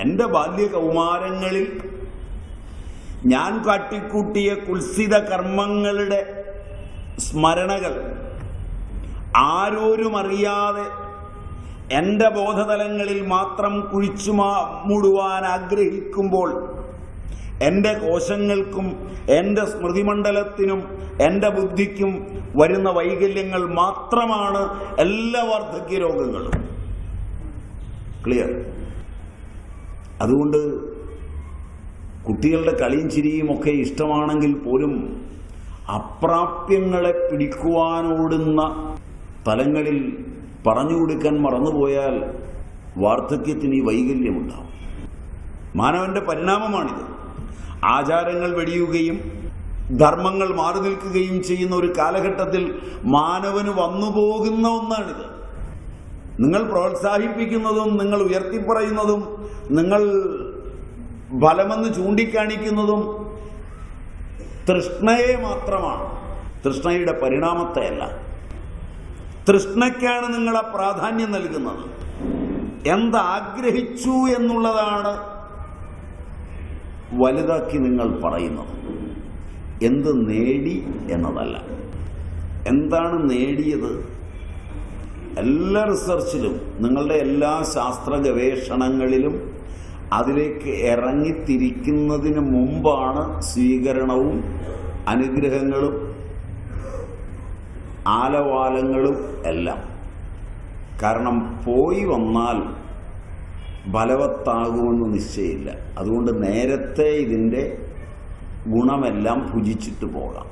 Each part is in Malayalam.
എൻ്റെ ബാല്യ കൗമാരങ്ങളിൽ ഞാൻ കാട്ടിക്കൂട്ടിയ കുൽസിത കർമ്മങ്ങളുടെ സ്മരണകൾ ആരോരും അറിയാതെ എൻ്റെ ബോധതലങ്ങളിൽ മാത്രം കുഴിച്ചു മൂടുവാൻ ആഗ്രഹിക്കുമ്പോൾ എൻ്റെ കോശങ്ങൾക്കും എൻ്റെ സ്മൃതിമണ്ഡലത്തിനും എൻ്റെ ബുദ്ധിക്കും വരുന്ന വൈകല്യങ്ങൾ മാത്രമാണ് എല്ലാ വാർദ്ധക്യ രോഗങ്ങളും. ക്ലിയർ? അതുകൊണ്ട് കുട്ടികളുടെ കളിയും ചിരിയും ഒക്കെ ഇഷ്ടമാണെങ്കിൽ പോലും അപ്രാപ്യങ്ങളെ പിടിക്കുവാനോടുന്ന തലങ്ങളിൽ പറഞ്ഞു കൊടുക്കാൻ മറന്നുപോയാൽ വാർദ്ധക്യത്തിന് ഈ വൈകല്യമുണ്ടാവും. മാനവന്റെ പരിണാമമാണിത്. ആചാരങ്ങൾ വെടിയുകയും ധർമ്മങ്ങൾ മാറി നിൽക്കുകയും ചെയ്യുന്ന ഒരു കാലഘട്ടത്തിൽ മാനവന് വന്നുപോകുന്ന ഒന്നാണിത്. നിങ്ങൾ പ്രോത്സാഹിപ്പിക്കുന്നതും നിങ്ങൾ ഉയർത്തിപ്പറയുന്നതും നിങ്ങൾ ഫലമെന്ന് ചൂണ്ടിക്കാണിക്കുന്നതും തൃഷ്ണയെ മാത്രമാണ്, തൃഷ്ണയുടെ പരിണാമത്തെയല്ല. തൃഷ്ണയ്ക്കാണ് നിങ്ങളെ പ്രാധാന്യം നൽകുന്നത്. എന്താഗ്രഹിച്ചു എന്നുള്ളതാണ് വലുതാക്കി നിങ്ങൾ പറയുന്നത്. എന്ത് നേടി എന്നതല്ല. എന്താണ് നേടിയത്? എല്ലാ റിസർച്ചിലും നിങ്ങളുടെ എല്ലാ ശാസ്ത്ര ഗവേഷണങ്ങളിലും അതിലേക്ക് ഇറങ്ങിത്തിരിക്കുന്നതിന് മുമ്പാണ് സ്വീകരണവും അനുഗ്രഹങ്ങളും ആലവാലങ്ങളും എല്ലാം. കാരണം പോയി വന്നാൽ ഫലവത്താകുമെന്ന് നിശ്ചയമില്ല. അതുകൊണ്ട് നേരത്തെ ഇതിൻ്റെ ഗുണമെല്ലാം ഭുജിച്ചിട്ട് പോകാം.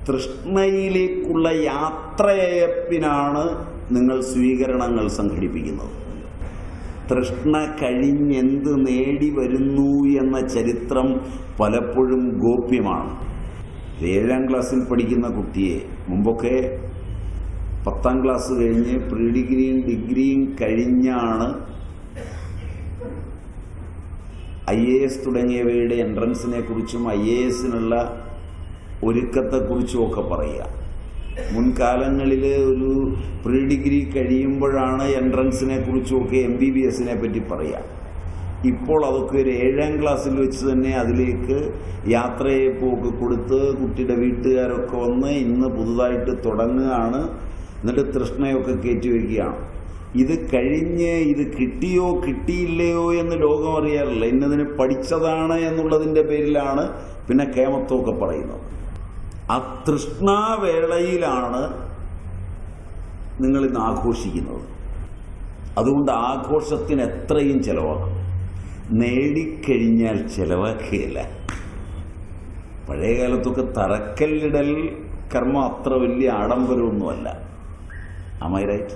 തൃഷ്ണയിലേക്കുള്ള യാത്രയയപ്പിനാണ് നിങ്ങൾ സ്വീകരണങ്ങൾ സംഘടിപ്പിക്കുന്നത്. തൃഷ്ണ കഴിഞ്ഞെന്ത് നേടി വരുന്നു എന്ന ചരിത്രം പലപ്പോഴും ഗോപ്യമാണ്. 7ാം ക്ലാസ്സിൽ പഠിക്കുന്ന കുട്ടിയെ മുമ്പൊക്കെ 10ാം ക്ലാസ് കഴിഞ്ഞ് പ്രീ ഡിഗ്രിയും ഡിഗ്രിയും കഴിഞ്ഞാണ് IAS തുടങ്ങിയവയുടെ എൻട്രൻസിനെ കുറിച്ചും IASനുള്ള ഒരുക്കത്തെക്കുറിച്ചും ഒക്കെ പറയുക. മുൻകാലങ്ങളിൽ ഒരു പ്രീ ഡിഗ്രി കഴിയുമ്പോഴാണ് എൻട്രൻസിനെ കുറിച്ചുമൊക്കെ MBBSനെ പറ്റി പറയുക. ഇപ്പോൾ അതൊക്കെ ഒരു 7ാം ക്ലാസ്സിൽ വെച്ച് തന്നെ അതിലേക്ക് യാത്രയപ്പൊക്കെ കൊടുത്ത് കുട്ടിയുടെ വീട്ടുകാരൊക്കെ വന്ന് ഇന്ന് പുതുതായിട്ട് തുടങ്ങുകയാണ്. എന്നിട്ട് തൃഷ്ണയൊക്കെ കയറ്റി വയ്ക്കുകയാണ്. ഇത് കഴിഞ്ഞ് ഇത് കിട്ടിയോ കിട്ടിയില്ലയോ എന്ന് ലോകം അറിയാറില്ല. ഇന്നതിന് പഠിച്ചതാണ് എന്നുള്ളതിൻ്റെ പേരിലാണ് പിന്നെ കേമത്വമൊക്കെ പറയുന്നത്. ആ തൃഷ്ണാവേളയിലാണ് നിങ്ങളിന്ന് ആഘോഷിക്കുന്നത്. അതുകൊണ്ട് ആഘോഷത്തിന് എത്രയും ചിലവാക്കും. നേടിക്കഴിഞ്ഞാൽ ചിലവാക്കുകയില്ല. പഴയ കാലത്തൊക്കെ തറക്കല്ലിടൽ കർമ്മം അത്ര വലിയ ആഡംബരമൊന്നുമല്ല. Am I right?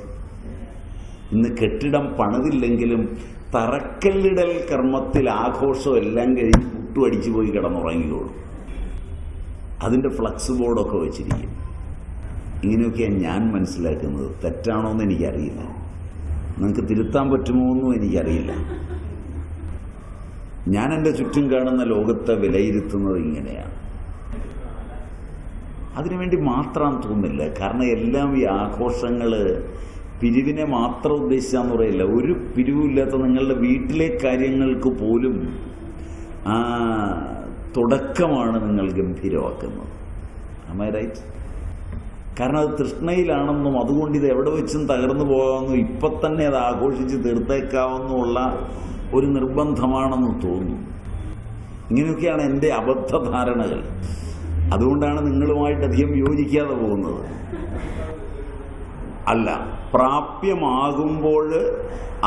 ഇന്ന് കെട്ടിടം പണിതില്ലെങ്കിലും തറക്കല്ലിടൽ കർമ്മത്തിൽ ആഘോഷം എല്ലാം കഴിഞ്ഞ് പുട്ടുഅടിച്ചു പോയി കിടന്നുറങ്ങിക്കോളും. അതിൻ്റെ ഫ്ലക്സ് ബോർഡൊക്കെ വെച്ചിരിക്കും. ഇങ്ങനെയൊക്കെയാണ് ഞാൻ മനസ്സിലാക്കുന്നത്. തെറ്റാണോ എന്ന് എനിക്കറിയില്ല. നിങ്ങൾക്ക് തിരുത്താൻ പറ്റുമോ എന്നും എനിക്കറിയില്ല. ഞാൻ എൻ്റെ ചുറ്റും കാണുന്ന ലോകത്തെ വിലയിരുത്തുന്നത് ഇങ്ങനെയാണ്. അതിനുവേണ്ടി മാത്രം തോന്നില്ല. കാരണം എല്ലാം ഈ ആഘോഷങ്ങൾ പിരിവിനെ മാത്രം ഉദ്ദേശിച്ചാന്ന് പറയില്ല. ഒരു പിരിവില്ലാത്ത നിങ്ങളുടെ വീട്ടിലെ കാര്യങ്ങൾക്ക് പോലും തുടക്കമാണ് നിങ്ങൾ ഗംഭീരമാക്കുന്നത്. Am I right? കാരണം അത് തൃഷ്ണയിലാണെന്നും അതുകൊണ്ട് ഇത് എവിടെ വെച്ചും തകർന്നു പോകാമെന്നും ഇപ്പം തന്നെ അത് ആഘോഷിച്ച് തീർത്തേക്കാവുന്നുള്ള ഒരു നിർബന്ധമാണെന്ന് തോന്നുന്നു. ഇങ്ങനെയൊക്കെയാണ് എൻ്റെ അബദ്ധധാരണകൾ. അതുകൊണ്ടാണ് നിങ്ങളുമായിട്ട് അധികം യോജിക്കാതെ പോകുന്നത്. അല്ല, പ്രാപ്യമാകുമ്പോൾ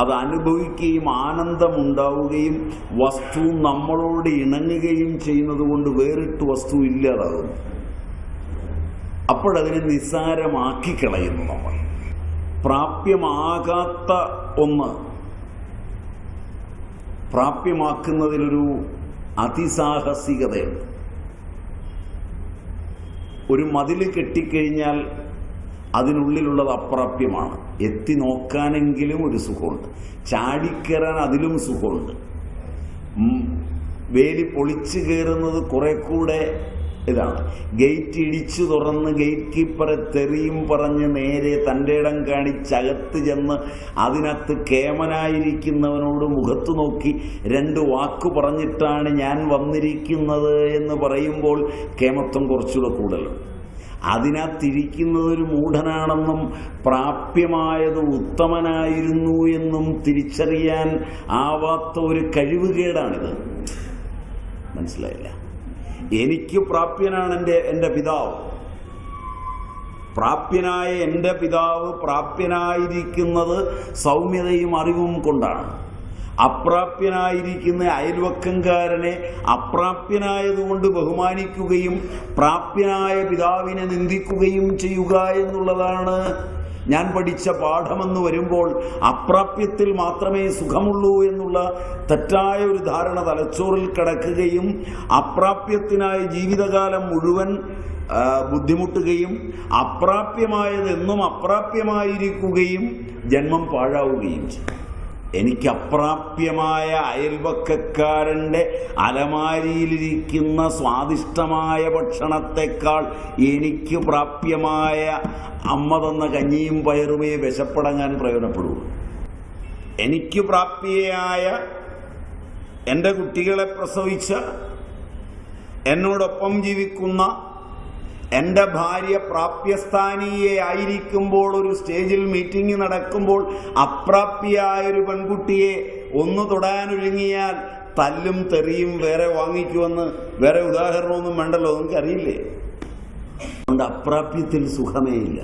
അത് അനുഭവിക്കുകയും ആനന്ദമുണ്ടാവുകയും വസ്തു നമ്മളോട് ഇണങ്ങുകയും ചെയ്യുന്നത് കൊണ്ട് വേറിട്ട് വസ്തു ഇല്ലാതാകുന്നു. അപ്പോഴതിനെ നിസ്സാരമാക്കി കളയുന്നു നമ്മൾ. പ്രാപ്യമാകാത്ത ഒന്ന് പ്രാപ്യമാക്കുന്നതിലൊരു അതിസാഹസികതയുണ്ട്. ഒരു മതിൽ കെട്ടിക്കഴിഞ്ഞാൽ അതിനുള്ളിലുള്ളത് അപ്രാപ്യമാണ്. എത്തി നോക്കാനെങ്കിലും ഒരു സുഖമുണ്ട്. ചാടിക്കയറാൻ അതിലും സുഖമുണ്ട്. വേലി പൊളിച്ചു കയറുന്നത് കുറെ കൂടെ ഇതാണ്. ഗേറ്റ് ഇടിച്ചു തുറന്ന് ഗേറ്റ് കീപ്പറെ തെറിയും പറഞ്ഞ് നേരെ തൻ്റെ ഇടം കാണിച്ചകത്ത് ചെന്ന് അതിനകത്ത് കേമനായിരിക്കുന്നവനോട് മുഖത്ത് നോക്കി 2 വാക്ക് പറഞ്ഞിട്ടാണ് ഞാൻ വന്നിരിക്കുന്നത് എന്ന് പറയുമ്പോൾ കേമത്വം കുറച്ചുകൂടെ കൂടുതലുണ്ട്. അതിനകത്തിരിക്കുന്നതൊരു മൂഢനാണെന്നും പ്രാപ്യമായത് ഉത്തമനായിരുന്നു എന്നും തിരിച്ചറിയാൻ ആവാത്ത ഒരു കഴിവുകേടാണിത്. മനസ്സിലായില്ല? എനിക്ക് പ്രാപ്യനാണ് എൻ്റെ പിതാവ്. പ്രാപ്യനായ എൻ്റെ പിതാവ് പ്രാപ്യനായിരിക്കുന്നത് സൗമ്യതയും അറിവും കൊണ്ടാണ്. അപ്രാപ്യനായിരിക്കുന്ന അയൽവക്കംകാരനെ അപ്രാപ്യനായതുകൊണ്ട് ബഹുമാനിക്കുകയും പ്രാപ്യനായ പിതാവിനെ നിന്ദിക്കുകയും ചെയ്യുക എന്നുള്ളതാണ് ഞാൻ പഠിച്ച പാഠമെന്ന് വരുമ്പോൾ അപ്രാപ്യത്തിൽ മാത്രമേ സുഖമുള്ളൂ എന്നുള്ള തെറ്റായ ഒരു ധാരണ തലച്ചോറിൽ കിടക്കുകയും അപ്രാപ്യത്തിനായി ജീവിതകാലം മുഴുവൻ ബുദ്ധിമുട്ടുകയും അപ്രാപ്യമായതെന്നും അപ്രാപ്യമായിരിക്കുകയും ജന്മം പാഴാവുകയും ചെയ്യും. എനിക്ക് അപ്രാപ്യമായ അയൽവക്കക്കാരൻ്റെ അലമാരിയിലിരിക്കുന്ന സ്വാദിഷ്ടമായ ഭക്ഷണത്തെക്കാൾ എനിക്ക് പ്രാപ്യമായ അമ്മ തന്ന കഞ്ഞിയും പയറുമേ വിശപ്പടങ്ങാൻ പ്രയോജനപ്പെടൂ. എനിക്ക് പ്രാപ്യയായ എൻ്റെ കുട്ടികളെ പ്രസവിച്ച എന്നോടൊപ്പം ജീവിക്കുന്ന എൻ്റെ ഭാര്യ പ്രാപ്യസ്ഥാനീയായിരിക്കുമ്പോൾ ഒരു സ്റ്റേജിൽ മീറ്റിംഗ് നടക്കുമ്പോൾ അപ്രാപ്യയായൊരു പെൺകുട്ടിയെ ഒന്ന് തൊടാനൊരുങ്ങിയാൽ തല്ലും തെറിയും വേറെ വാങ്ങിക്കുമെന്ന് വേറെ ഉദാഹരണമൊന്നും വേണ്ടല്ലോ, നിങ്ങൾക്കറിയില്ലേ? അതുകൊണ്ട് അപ്രാപ്യത്തിൽ സുഖമേ ഇല്ല.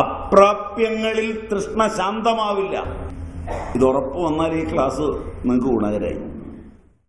അപ്രാപ്യങ്ങളിൽ തൃഷ്ണ ശാന്തമാവില്ല. ഇത് ഉറപ്പ് വന്നാൽ ഈ ക്ലാസ് നിങ്ങൾക്ക് ഗുണകരമായി.